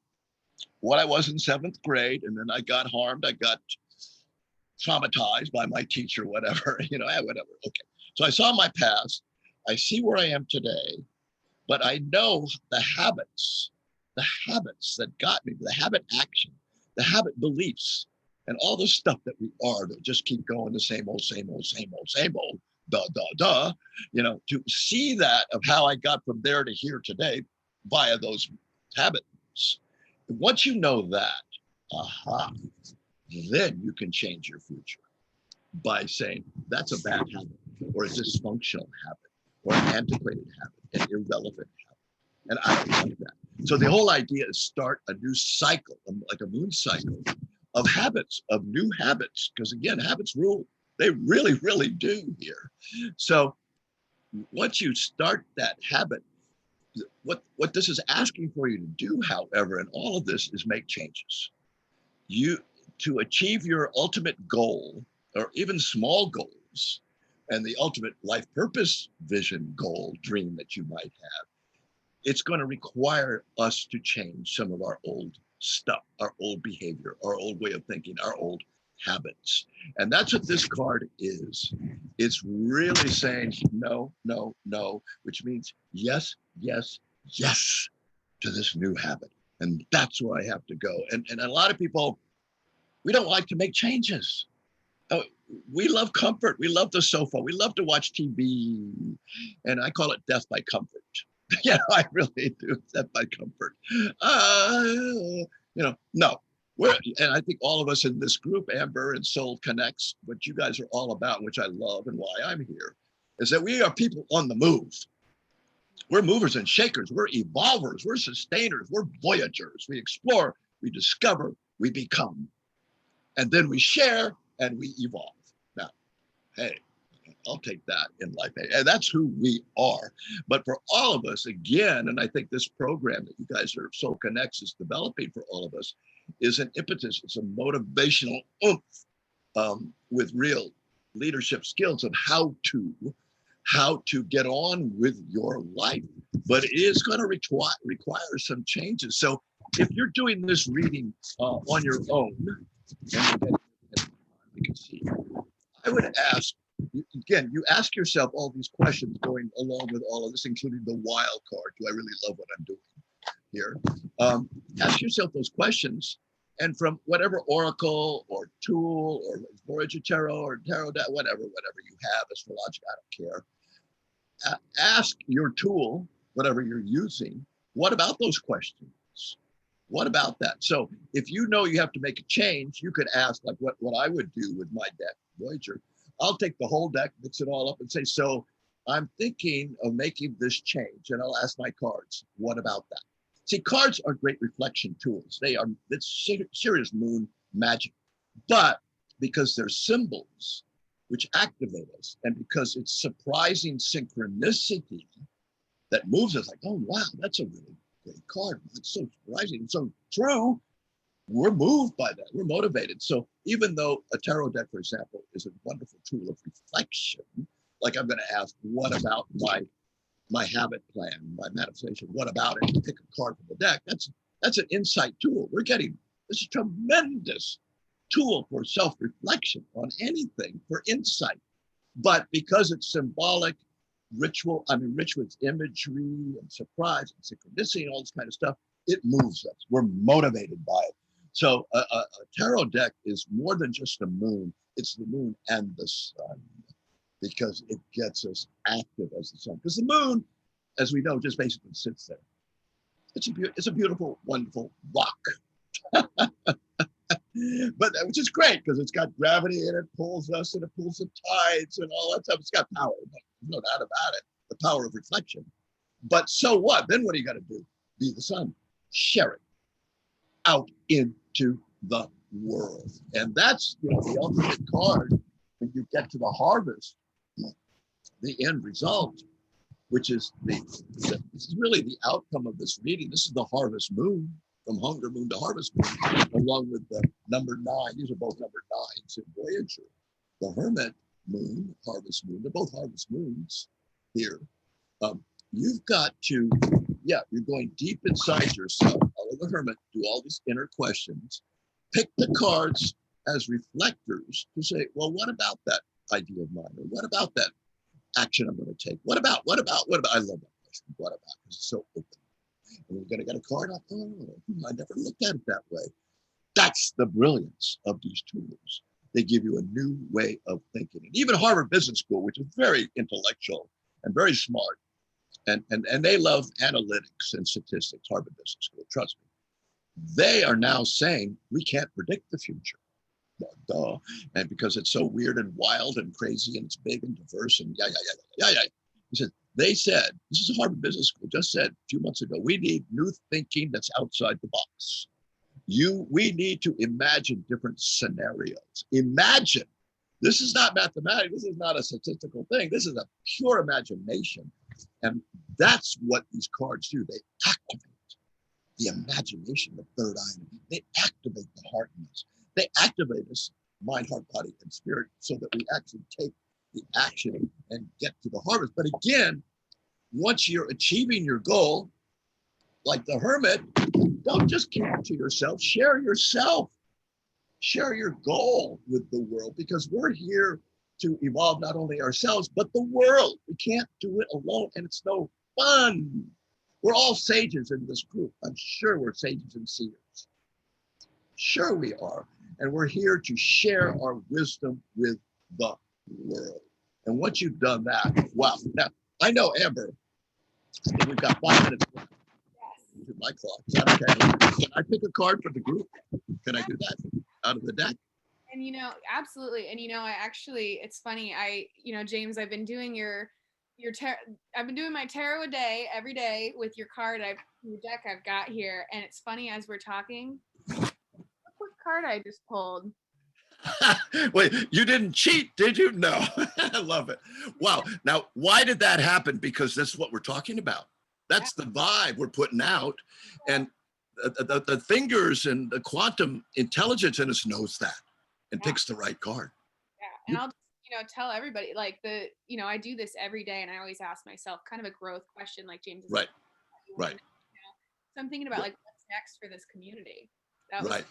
what I was in 7th grade, and then I got harmed, I got traumatized by my teacher, whatever, whatever. Okay. So I saw my past, I see where I am today, but I know the habits that got me, the habit action, the habit beliefs, and all the stuff that we are that just keep going the same old, to see that of how I got from there to here today via those habits. Once you know that, then you can change your future by saying that's a bad habit, or a dysfunctional habit, or an antiquated habit, an irrelevant habit. And I don't like that. So the whole idea is start a new cycle, like a moon cycle of habits, of new habits, because again, habits rule. They really, really do here. So once you start that habit, what this is asking for you to do, however, in all of this is make changes. To achieve your ultimate goal, or even small goals, and the ultimate life purpose, vision, goal, dream that you might have, it's going to require us to change some of our old stuff, our old behavior, our old way of thinking, our old habits. And that's what this card is. It's really saying no, no, no, which means yes, yes, yes to this new habit. And that's where I have to go. And a lot of people, we don't like to make changes. Oh, we love comfort. We love the sofa. We love to watch TV. And I call it death by comfort. Yeah, I really do. Death by comfort. No. And I think all of us in this group, Amber and SoulConX, what you guys are all about, which I love and why I'm here, is that we are people on the move. We're movers and shakers. We're evolvers. We're sustainers. We're voyagers. We explore, we discover, we become. And then we share and we evolve. Now, hey, I'll take that in life. And that's who we are. But for all of us, again, and I think this program that you guys are, SoulConX, is developing for all of us, is an impetus. It's a motivational oomph with real leadership skills of how to get on with your life. But it is going to require some changes. So if you're doing this reading on your own, and you can see, I would ask, again, you ask yourself all these questions going along with all of this, including the wild card. Do I really love what I'm doing here? Ask yourself those questions, and from whatever oracle or tool or Voyager Tarot or Tarot, whatever you have, astrologic, I don't care. Ask your tool, whatever you're using, what about those questions? What about that? So if you know you have to make a change, you could ask, like what I would do with my deck, Voyager. I'll take the whole deck, mix it all up and say, so I'm thinking of making this change. And I'll ask my cards, what about that? See, cards are great reflection tools. It's serious moon magic. But because they're symbols which activate us, and because it's surprising synchronicity that moves us, like, oh, wow, that's a really great card. It's so surprising and so true. We're moved by that. We're motivated. So even though a tarot deck, for example, is a wonderful tool of reflection, like I'm going to ask, what about my habit plan, my manifestation? What about it? Pick a card from the deck. That's an insight tool. We're getting this tremendous tool for self-reflection on anything, for insight. But because it's symbolic, rich with imagery and surprise and synchronicity and all this kind of stuff, it moves us. We're motivated by it. So a tarot deck is more than just the moon. It's the moon and the sun, because it gets us active as the sun. Because the moon, as we know, just basically sits there. It's a beautiful, wonderful rock. But which is great, because it's got gravity and it pulls us, and it pulls the tides and all that stuff. It's got power, no doubt about it, the power of reflection. But so what? Then what do you got to do? Be the sun, share it out into the world. And that's, the ultimate card when you get to the harvest, the end result, which is this is really the outcome of this reading. This is the harvest moon, from hunger moon to harvest moon, along with the number 9. These are both number 9s in Voyager. The hermit moon, harvest moon, they're both harvest moons here. You've got to, you're going deep inside yourself, follow the hermit, do all these inner questions, pick the cards as reflectors to say, well, what about that idea of mine? Or what about that action I'm going to take? What about? I love that question. What about? Because it's so open. And we're going to get a card up. Oh, I never looked at it that way. That's the brilliance of these tools. They give you a new way of thinking. And even Harvard Business School, which is very intellectual and very smart, and they love analytics and statistics, Harvard Business School, trust me. They are now saying we can't predict the future. Duh. And because it's so weird and wild and crazy and it's big and diverse and they said, this is Harvard Business School, just said a few months ago, we need new thinking that's outside the box. We need to imagine different scenarios. Imagine. This is not mathematics. This is not a statistical thing. This is a pure imagination. And that's what these cards do. They activate the imagination, the third eye. They activate the heart in us. They activate us, mind, heart, body, and spirit, so that we actually take the action and get to the harvest. But again, once you're achieving your goal, like the hermit, don't just keep it to yourself. Share yourself. Share your goal with the world, because we're here to evolve not only ourselves, but the world. We can't do it alone, and it's no fun. We're all sages in this group. I'm sure we're sages and seers. Sure we are. And we're here to share our wisdom with the world. And once you've done that, wow. Now, I know, Amber, I think we've got 5 minutes left. Yes. My clock. Is that okay? Can I pick a card for the group? Can I do that out of the deck? And absolutely. And I actually, it's funny. James, I've been doing I've been doing my tarot a day every day with your deck I've got here. And it's funny as we're talking, look what card I just pulled. Wait, you didn't cheat, did you? No. I love it. Wow. Now, why did that happen? Because that's what we're talking about. That's the vibe we're putting out. And the fingers and the quantum intelligence in us knows that and picks the right card. Yeah. And I'll just, tell everybody, like, I do this every day, and I always ask myself kind of a growth question, like James is right. Right. So I'm thinking about, like, what's next for this community. Right.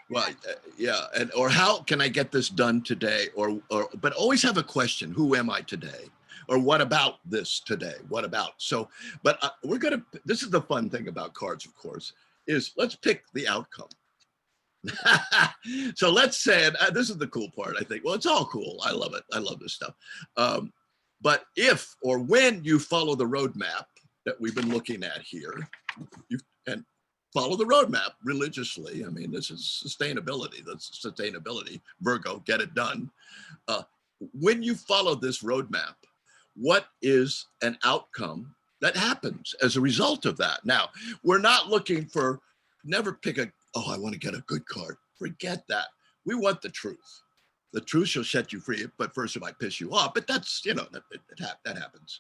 Well, yeah. And, or how can I get this done today? But always have a question. Who am I today? Or what about this today? What about? So, but this is the fun thing about cards, of course, is let's pick the outcome. So let's say, this is the cool part, I think. Well, it's all cool. I love it. I love this stuff. But if or when you follow the roadmap that we've been looking at here, and follow the roadmap religiously. I mean, this is sustainability. That's sustainability. Virgo, get it done. When you follow this roadmap, what is an outcome that happens as a result of that? Now, we're not looking for, never pick I want to get a good card. Forget that. We want the truth. The truth shall set you free, but first it might piss you off. But that's, that happens.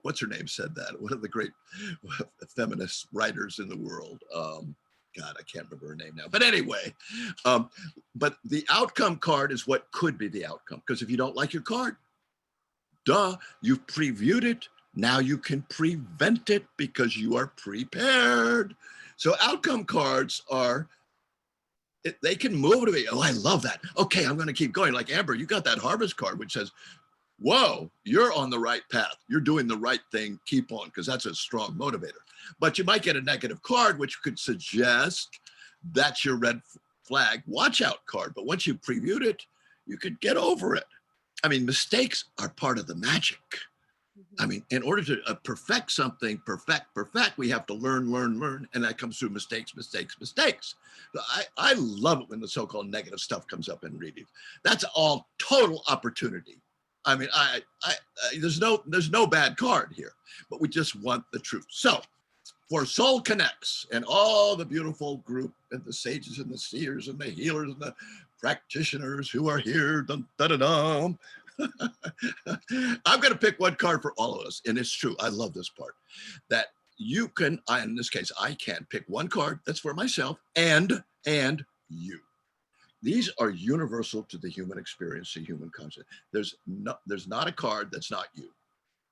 What's her name said that? One of the great feminist writers in the world. God, I can't remember her name now. But anyway, but the outcome card is what could be the outcome. Because if you don't like your card, you've previewed it. Now you can prevent it because you are prepared. So outcome cards they can move to me. Oh, I love that. Okay, I'm going to keep going. Like Amber, you got that harvest card, which says, whoa, you're on the right path. You're doing the right thing. Keep on, because that's a strong motivator. But you might get a negative card, which could suggest that's your red flag watch out card. But once you previewed it, you could get over it. I mean, mistakes are part of the magic. I mean, in order to perfect something, perfect, we have to learn, and that comes through mistakes. I love it when the so-called negative stuff comes up in reading. That's all total opportunity. I mean, there's no bad card here, but we just want the truth. So for SoulConX and all the beautiful group and the sages and the seers and the healers and the practitioners who are here, dun, dun, dun, dun. I'm going to pick one card for all of us. And it's true. I love this part that you can, in this case, I can pick one card that's for myself and you. These are universal to the human experience, the human conscience. There's not a card that's not you.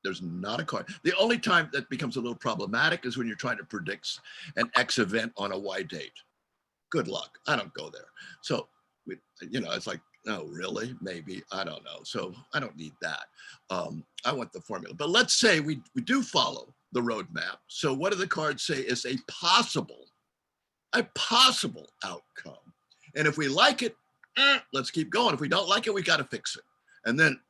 There's not a card. The only time that becomes a little problematic is when you're trying to predict an X event on a Y date. Good luck. I don't go there. So, it's like, oh, really? Maybe. I don't know. So I don't need that. I want the formula. But let's say we do follow the roadmap. So what do the cards say is a possible outcome? And if we like it, let's keep going. If we don't like it, we got to fix it. And then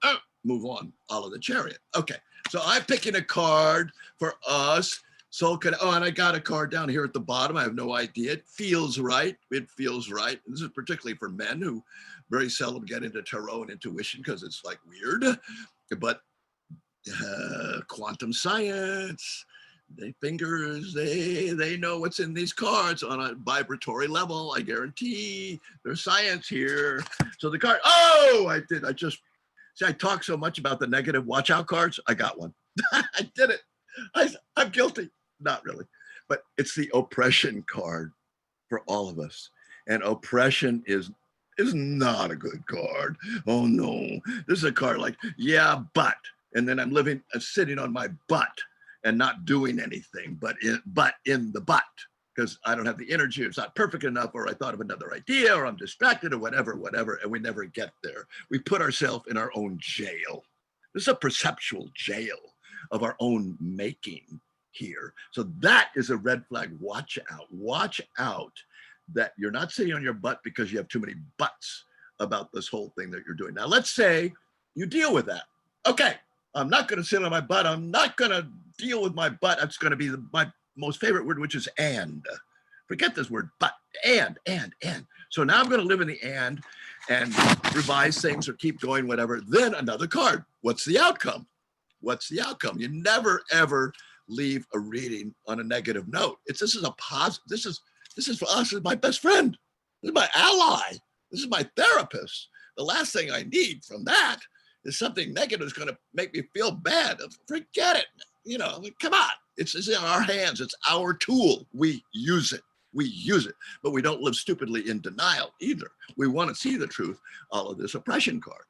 move on, all of the chariot. Okay, so I'm picking a card for us. And I got a card down here at the bottom. I have no idea. It feels right. It feels right. And this is particularly for men who very seldom get into tarot and intuition because it's like weird. But quantum science, they know what's in these cards on a vibratory level. I guarantee there's science here. So the card, I talk so much about the negative watch out cards. I got one. I did it. I'm guilty. Not really, but it's the oppression card for all of us. And oppression is not a good card. Oh no, this is a card like, yeah, but, and then I'm sitting on my butt and not doing anything, but in the butt, because I don't have the energy, it's not perfect enough, or I thought of another idea, or I'm distracted, or whatever, and we never get there. We put ourselves in our own jail. This is a perceptual jail of our own making. here. So that is a red flag. Watch out. Watch out that you're not sitting on your butt because you have too many butts about this whole thing that you're doing. Now, let's say you deal with that. Okay, I'm not going to sit on my butt. I'm not going to deal with my butt. That's going to be my most favorite word, which is and. Forget this word, but, and. So now I'm going to live in the and revise things or keep going, whatever. Then another card. What's the outcome? What's the outcome? You never, ever leave a reading on a negative note. This is a positive. This is for us. This is my best friend. This is my ally. This is my therapist. The last thing I need from that is something negative that's going to make me feel bad. Forget it. You know, come on. It's in our hands. It's our tool. We use it. We use it, but we don't live stupidly in denial either. We want to see the truth. All of this oppression card.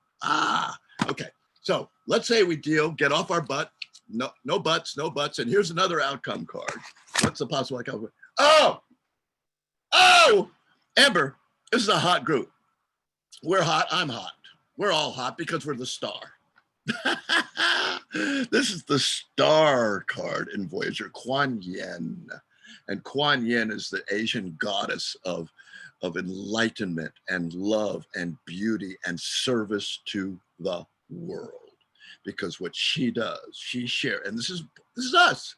Okay. So let's say we deal, get off our butt. No buts. And here's another outcome card. What's the possible outcome? Oh, Amber, this is a hot group. We're hot. I'm hot. We're all hot because we're the star. This is the star card in Voyager, Kuan Yin. And Kuan Yin is the Asian goddess of enlightenment and love and beauty and service to the world. Because what she does, she shares, and this is us.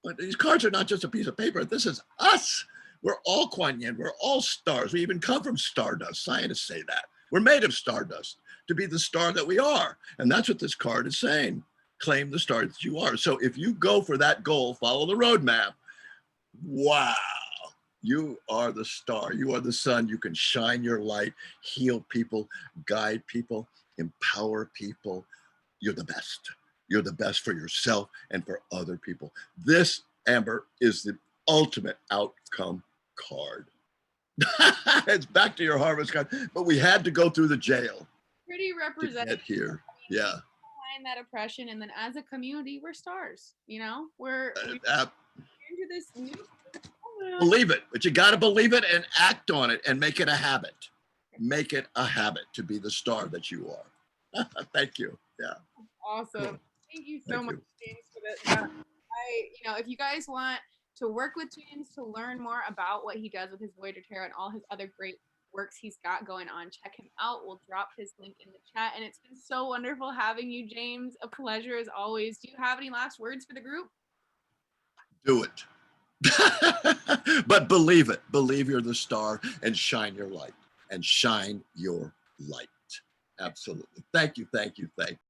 But these cards are not just a piece of paper. This is us. We're all Kuan Yin. We're all stars. We even come from stardust. Scientists say that. We're made of stardust to be the star that we are. And that's what this card is saying. Claim the star that you are. So if you go for that goal, follow the roadmap, wow, you are the star. You are the sun. You can shine your light, heal people, guide people, empower people. You're the best. You're the best for yourself and for other people. This, Amber, is the ultimate outcome card. It's back to your harvest card, but we had to go through the jail. Pretty representative to get here. Yeah. Behind that oppression, and then as a community, we're stars. You know, we're into this new. Believe it, but you got to believe it and act on it and make it a habit. Make it a habit to be the star that you are. Thank you. Yeah. Awesome. Cool. Thank you so much, James, for this. If you guys want to work with James to learn more about what he does with his Voyager Tarot and all his other great works he's got going on, check him out. We'll drop his link in the chat. And it's been so wonderful having you, James. A pleasure as always. Do you have any last words for the group? Do it. But believe it. Believe you're the star and shine your light. And shine your light. Absolutely. Thank you.